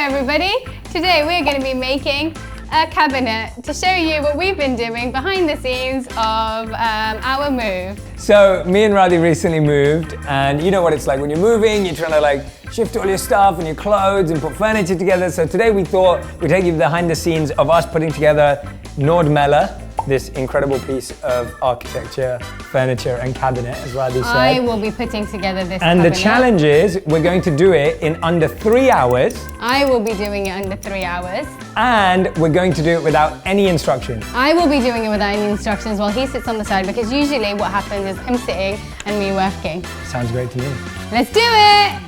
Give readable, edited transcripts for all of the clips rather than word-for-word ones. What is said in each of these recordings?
everybody! Today we're going to be making a cabinet to show you what we've been doing behind the scenes of our move. So me and Radhi recently moved, and you know what it's like when you're moving, you're trying to like shift all your stuff and your clothes and put furniture together. So today we thought we'd take you behind the scenes of us putting together Nordmella, this incredible piece of architecture, furniture and cabinet, as Radhi said. I will be putting together this And cabinet. the challenge is we're going to do it in under 3 hours. I will be doing it under 3 hours. And we're going to do it without any instruction. I will be doing it without any instructions while he sits on the side, because usually what happens is him sitting and me working. Sounds great to me. Let's do it!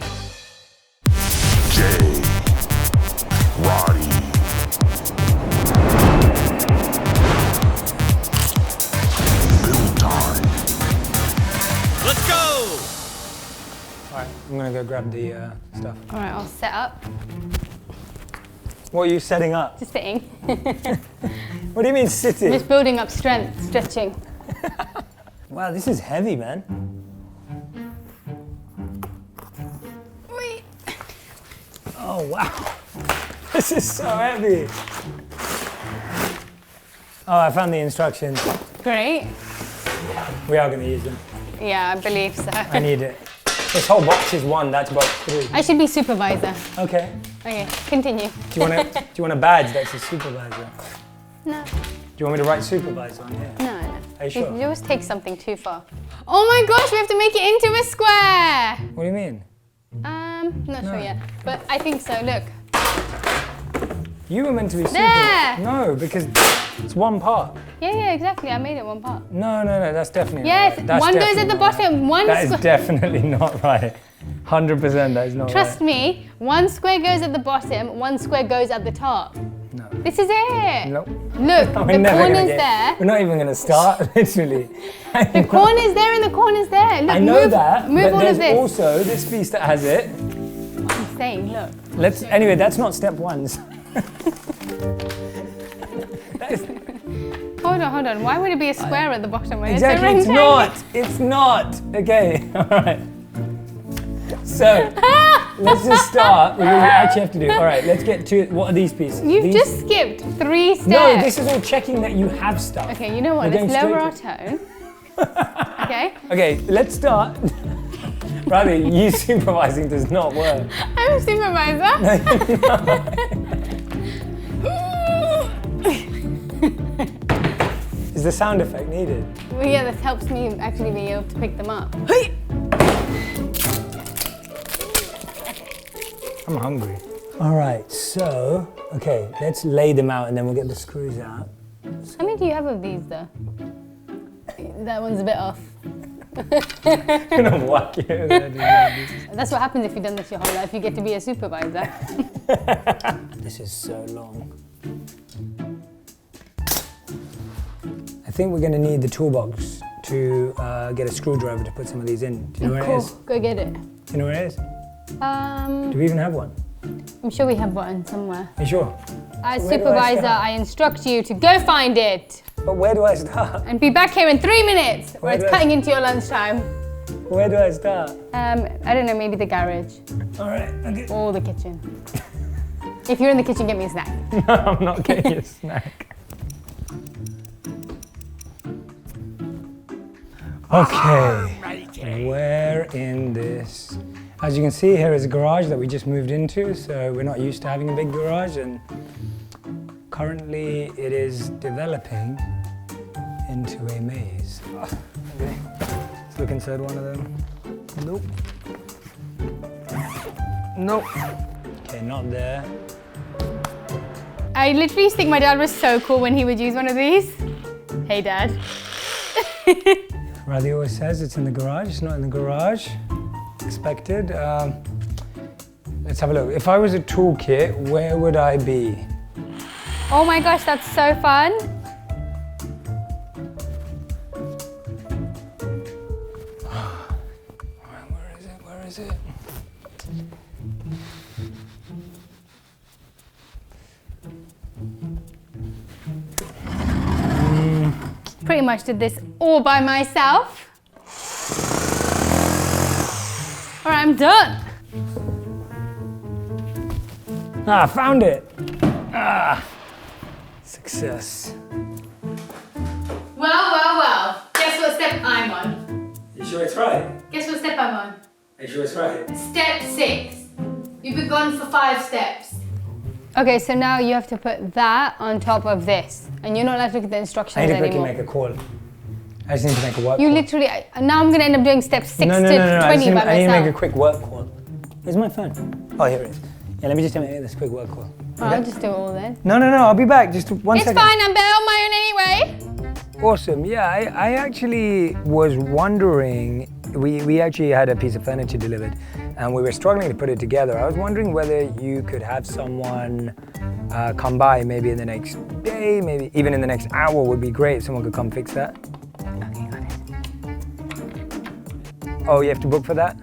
Radhi. Build time. Let's go! All right, I'm gonna go grab the stuff. All right, I'll set up. What are you setting up? Just sitting. What do you mean sitting? Just building up strength, stretching. Wow, this is heavy, man. Wait. Oh, wow. This is so heavy. Oh, I found the instructions. Great. We are going to use them. Yeah, I believe so. I need it. This whole box is 1, that's box 3. I should be supervisor. Okay. Okay, continue. Do you want a badge that's a supervisor? No. Do you want me to write supervisor on here? No. Are you sure? You always take something too far. Oh my gosh, we have to make it into a square! What do you mean? Not sure yet, but I think so, look. You were meant to be There! No, because it's 1 part. Yeah, exactly, I made it 1 part. No, that's definitely Yes, not right. That's one goes at definitely the not bottom, right. one That is square. definitely not right. 100% that is not Trust right. me, 1 square goes at the bottom, 1 square goes at the top. No. This is it! Nope. Look, We're the never gonna corner's get- there. We're not even going to start, literally. The corner's there and the corner's there. Look, I know move, that, move but all there's of this. also this piece that has it. I'm saying, look. Anyway, that's not step 1. That is, Hold on. Why would it be a square at the bottom? When exactly, it's it's not. It's not. Okay, all right. So, let's just start with what we actually have to do. All right, let's get to it. What are these pieces? You've just skipped 3 steps. No, this is all checking that you have stuff. Okay, you know what? We're Let's going lower our straight tone. Okay? Okay, let's start. Radhi, you supervising does not work. I'm a supervisor. Is the sound effect needed? Well, yeah, this helps me actually be able to pick them up. I'm hungry. All right, so, okay, let's lay them out and then we'll get the screws out. How many do you have of these, though? That one's a bit off. I'm gonna whack you. That's what happens if you've done this your whole life. You get to be a supervisor. This is so long. I think we're gonna need the toolbox to get a screwdriver to put some of these in. Do you know where Cool. it is? Go get it. Do you know where it is? Do we even have one? I'm sure we have one somewhere. Are you sure? As Where do I supervisor, start? I instruct you to go find it But where do I start? and be back here in 3 minutes, or Where it's do I- cutting into your lunchtime. Where do I start? I don't know, maybe the garage All right, okay. or the kitchen. If you're in the kitchen, get me a snack. No, I'm not getting a snack. Okay, where in this? As you can see, here is a garage that we just moved into, so we're not used to having a big garage, and currently it is developing into a maze. Okay, let's look inside one of them. Nope. Nope. Okay, not there. I literally used to think my dad was so cool when he would use one of these. Hey, Dad. Radhi always says it's in the garage. It's not in the garage. Expected. Let's have a look. If I was a toolkit, where would I be? Oh my gosh, that's so fun. Where is it? Where is it? Pretty much did this all by myself. All right, I'm done. Ah, I found it. Ah, success. Well. Guess what step I'm on? You sure it's right? Guess what step I'm on? Are you sure it's right? Step 6. You've been gone for 5 steps. Okay, so now you have to put that on top of this. And you're not allowed to look at the instructions I need to anymore. quickly make a call. I just need to make a work You call. literally, now I'm gonna end up doing step 6 No, to 20 I by myself. need to make a quick work call. Where's my phone? Oh, here it is. Yeah, let me just make this quick work call. I'll just do it all then. No, I'll be back. Just one second. It's fine, I'm better on my own anyway. Awesome. Yeah, I actually was wondering, we actually had a piece of furniture delivered and we were struggling to put it together. I was wondering whether you could have someone come by maybe in the next day, maybe even in the next hour would be great. Someone could come fix that. Okay, got it. Oh, you have to book for that?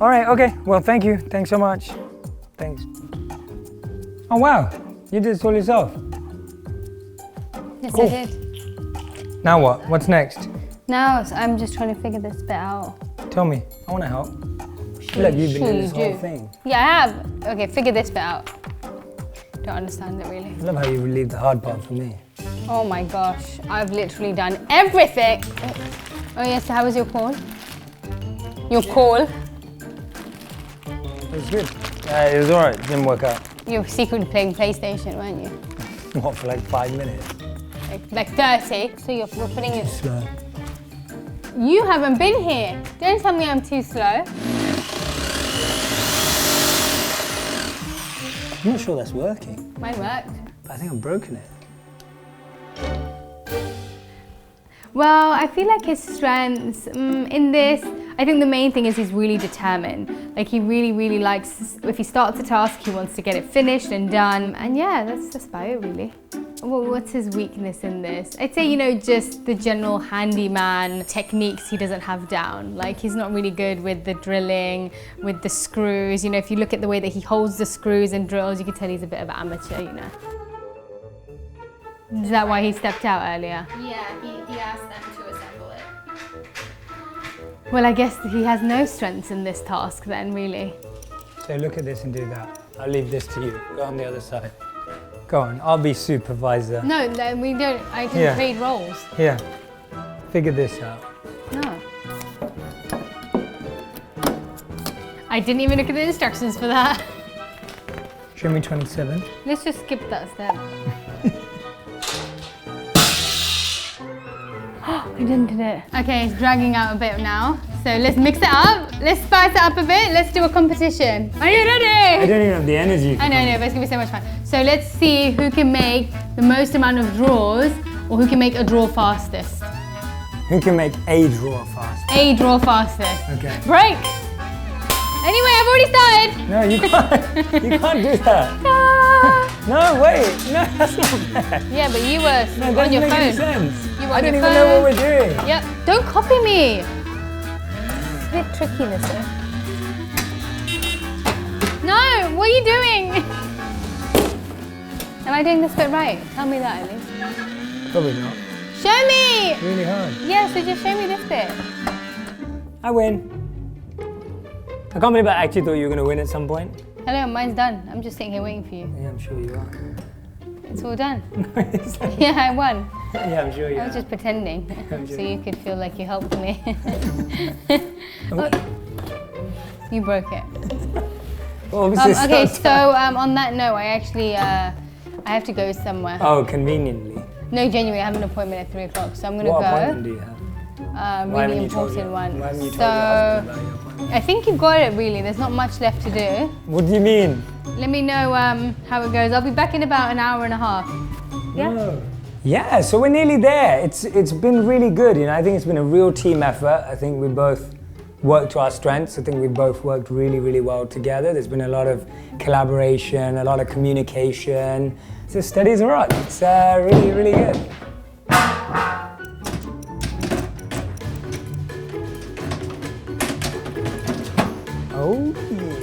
All right, okay. Well, thank you. Thanks so much. Thanks. Oh, wow. You did this all yourself. Yes, Cool. I did. Now what? What's next? Now I'm just trying to figure this bit out. Tell me. I want to help. Look, you've been doing this whole thing. Yeah, I have. Okay, figure this bit out. Don't understand it really. I love how you relieve the hard part for me. Oh my gosh, I've literally done everything. Oh yes, so how was your call? Your call? It was good. It was all right. It didn't work out. You were secretly playing PlayStation, weren't you? What, for like 5 minutes? Like 30. So you're putting it. Slow. You haven't been here. Don't tell me I'm too slow. I'm not sure that's working. Mine worked. But I think I've broken it. Well, I feel like his strengths in this, I think the main thing is he's really determined. Like he really likes, if he starts a task, he wants to get it finished and done. And yeah, that's about it really. Well, what's his weakness in this? I'd say, just the general handyman techniques he doesn't have down. Like he's not really good with the drilling, with the screws. If you look at the way that he holds the screws and drills, you can tell he's a bit of an amateur, Is that why he stepped out earlier? Yeah, he asked them to assemble it. Well, I guess he has no strengths in this task then, really. So look at this and do that. I'll leave this to you. Go on the other side. Go on, I'll be supervisor. No, we don't. I didn't trade roles. Here, figure this out. No. I didn't even look at the instructions for that. Show me 27. Let's just skip that step. I did it. Okay, it's dragging out a bit now. So let's mix it up. Let's spice it up a bit. Let's do a competition. Are you ready? I don't even have the energy. I know, but it's gonna be so much fun. So let's see who can make the most amount of draws or who can make a draw fastest. Who can make a draw fast? A draw fastest. Okay. Break. Anyway, I've already started. No, you can't. You can't do that. No, wait. No, that's not fair. Yeah, but you were No, on that your doesn't make any phone. sense. You were I on don't your even know phone. what we're doing. Yep. Don't copy me. It's a bit tricky, this is. No, what are you doing? Am I doing this bit right? Tell me that at least. Probably not. Show me! Really hard. Yeah, so just show me this bit. I win. I can't believe I actually thought you were going to win at some point. Hello, mine's done. I'm just sitting here waiting for you. Yeah, I'm sure you are. It's all done. It's like- Yeah, I won. yeah, I'm sure you I are. was just pretending, so you could feel like you helped me. Oh, you broke it. Well, obviously it's Okay, not- so on that note, I actually I have to go somewhere. Oh, conveniently. No, genuinely, I have an appointment at 3 o'clock, so I'm gonna What go. appointment do you have? Why Really haven't you told important one. Why haven't you told So your husband about your appointment? I think you've got it really. There's not much left to do. What do you mean? Let me know how it goes. I'll be back in about an hour and a half. Yeah. No. Yeah, so we're nearly there. It's been really good. I think it's been a real team effort. I think we both worked to our strengths. I think we both worked really well together. There's been a lot of collaboration, a lot of communication. So steady as a rock. It's really good. Oh yeah.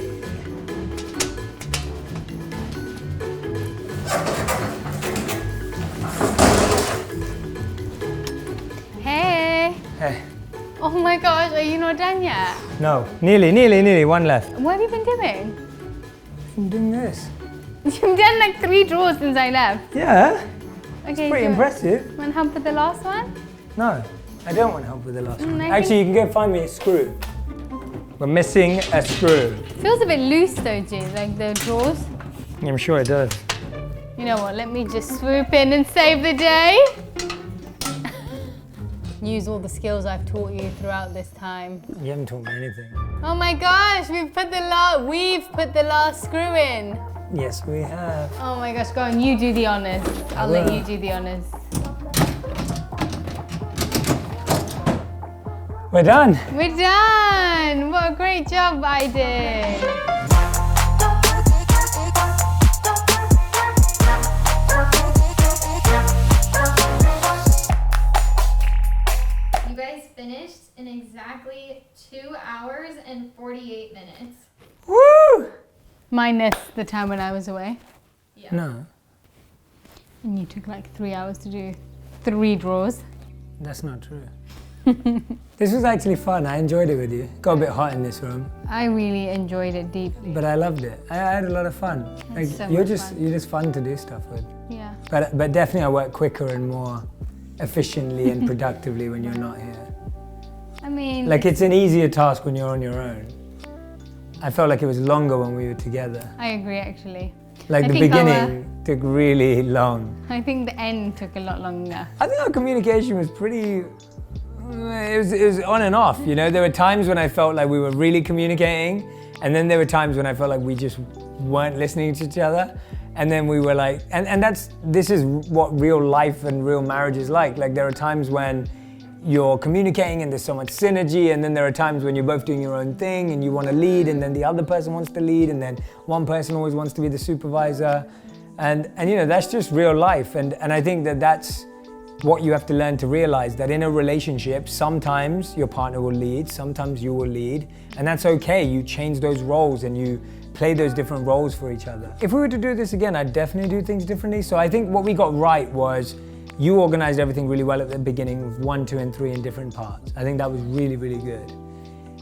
Hey. Hey. Oh my gosh, are you not done yet? No, nearly. One left. What have you been doing? I'm doing this. You've done like 3 drawers since I left. Yeah, Okay, pretty impressive. Want help with the last one? No, I don't want help with the last one. I Actually, you can go find me a screw. We're missing a screw. Feels a bit loose though, G, like the drawers. I'm sure it does. You know what, let me just swoop in and save the day. Use all the skills I've taught you throughout this time. You haven't taught me anything. Oh my gosh, we've put the last screw in. Yes, we have. Oh my gosh, go on, you do the honors. I'll let you do the honors. We're done. We're done! What a great job I did. You guys finished in exactly 2 hours and 48 minutes. Woo! Minus the time when I was away. Yeah. No, And you took like 3 hours to do 3 drawers. that's not true. This was actually fun. I enjoyed it with you. Got a bit hot in this room, I really enjoyed it deeply. but I loved it. I had a lot of fun. Like, so you're much just fun. you're just fun to do stuff with. Yeah. But definitely I work quicker and more efficiently and productively when you're not here. I mean, Like it's an easier task when you're on your own. I felt like it was longer when we were together. I agree actually. Like I the think beginning took really long. I think the end took a lot longer. I think our communication was pretty. It was on and off, you know. There were times when I felt like we were really communicating, and then there were times when I felt like we just weren't listening to each other. And then we were like, and this is what real life and real marriage is like. Like there are times when you're communicating and there's so much synergy, and then there are times when you're both doing your own thing and you want to lead, and then the other person wants to lead, and then one person always wants to be the supervisor, and you know that's just real life, and I think that's what you have to learn to realize, that in a relationship sometimes your partner will lead, sometimes you will lead, and that's okay. You change those roles and you play those different roles for each other. If we were to do this again, I'd definitely do things differently. So I think what we got right was you organized everything really well at the beginning with 1, 2, and 3 in different parts. I think that was really, really good.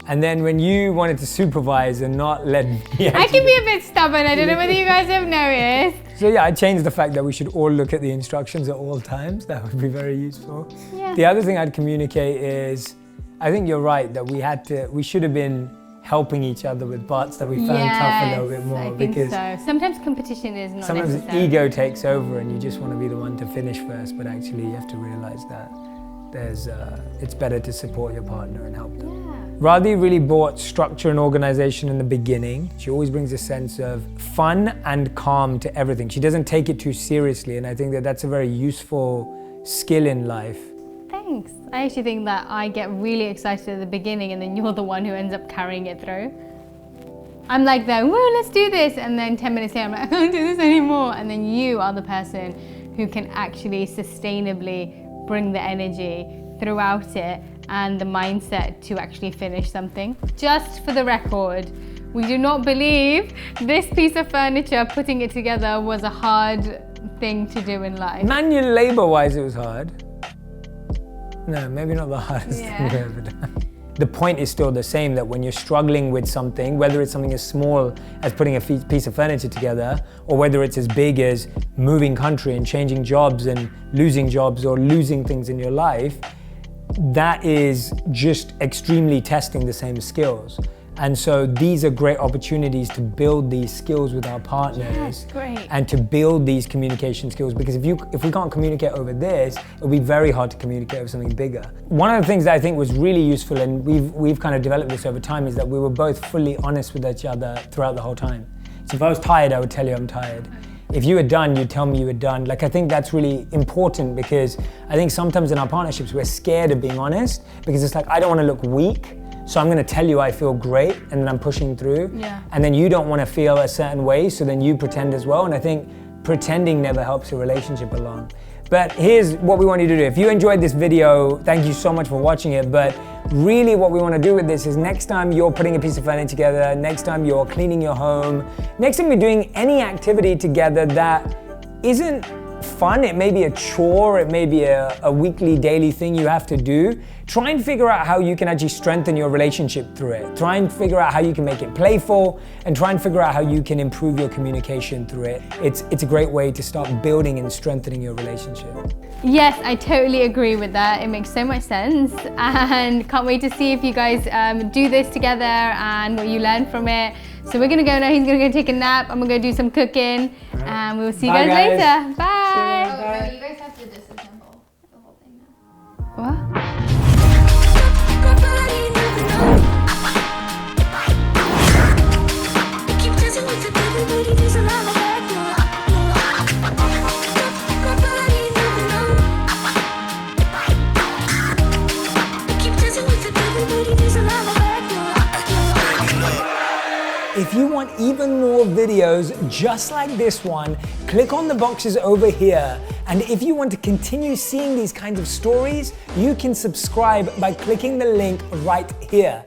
And then when you wanted to supervise and not let me I can be a bit stubborn. I don't know whether you guys have noticed. So yeah, I changed the fact that we should all look at the instructions at all times. That would be very useful. Yeah. The other thing I'd communicate is, I think you're right that we should have been helping each other with parts that we found tough a little bit more. I think because so. Sometimes competition is not sometimes necessary. ego takes over and you just want to be the one to finish first, but actually you have to realize that it's better to support your partner and help them. Yeah. Radhi really brought structure and organization in the beginning. She always brings a sense of fun and calm to everything. She doesn't take it too seriously, and I think that that's a very useful skill in life. Thanks. I actually think that I get really excited at the beginning and then you're the one who ends up carrying it through. I'm like, woo, let's do this. And then 10 minutes later, I'm like, I can't do this anymore. And then you are the person who can actually sustainably bring the energy throughout it and the mindset to actually finish something. Just for the record, we do not believe this piece of furniture, putting it together, was a hard thing to do in life. Manual labor-wise, it was hard. No, maybe not the hardest thing we've ever done. The point is still the same, that when you're struggling with something, whether it's something as small as putting a piece of furniture together, or whether it's as big as moving country and changing jobs and losing jobs or losing things in your life, that is just extremely testing the same skills. And so these are great opportunities to build these skills with our partners, great. and to build these communication skills, because if we can't communicate over this, it'll be very hard to communicate over something bigger. One of the things that I think was really useful, and we've kind of developed this over time, is that we were both fully honest with each other throughout the whole time. So if I was tired, I would tell you I'm tired. If you were done, you'd tell me you were done. Like, I think that's really important, because I think sometimes in our partnerships, we're scared of being honest, because it's like, I don't want to look weak, so I'm going to tell you I feel great, and then I'm pushing through. Yeah. And then you don't want to feel a certain way, so then you pretend as well. And I think pretending never helps a relationship along. But here's what we want you to do. If you enjoyed this video, thank you so much for watching it. But really what we want to do with this is, next time you're putting a piece of furniture together, next time you're cleaning your home, next time you're doing any activity together that isn't fun, it may be a chore, it may be a weekly, daily thing you have to do. Try and figure out how you can actually strengthen your relationship through it. Try and figure out how you can make it playful, and try and figure out how you can improve your communication through it. It's a great way to start building and strengthening your relationship. Yes, I totally agree with that. It makes so much sense, and can't wait to see if you guys do this together and what you learn from it. So we're gonna go now. He's gonna go take a nap. I'm gonna go do some cooking, and we'll see you guys later. Bye. Oh, no, you guys have to disassemble the whole thing now. What? If you want even more videos just like this one, click on the boxes over here. And if you want to continue seeing these kinds of stories, you can subscribe by clicking the link right here.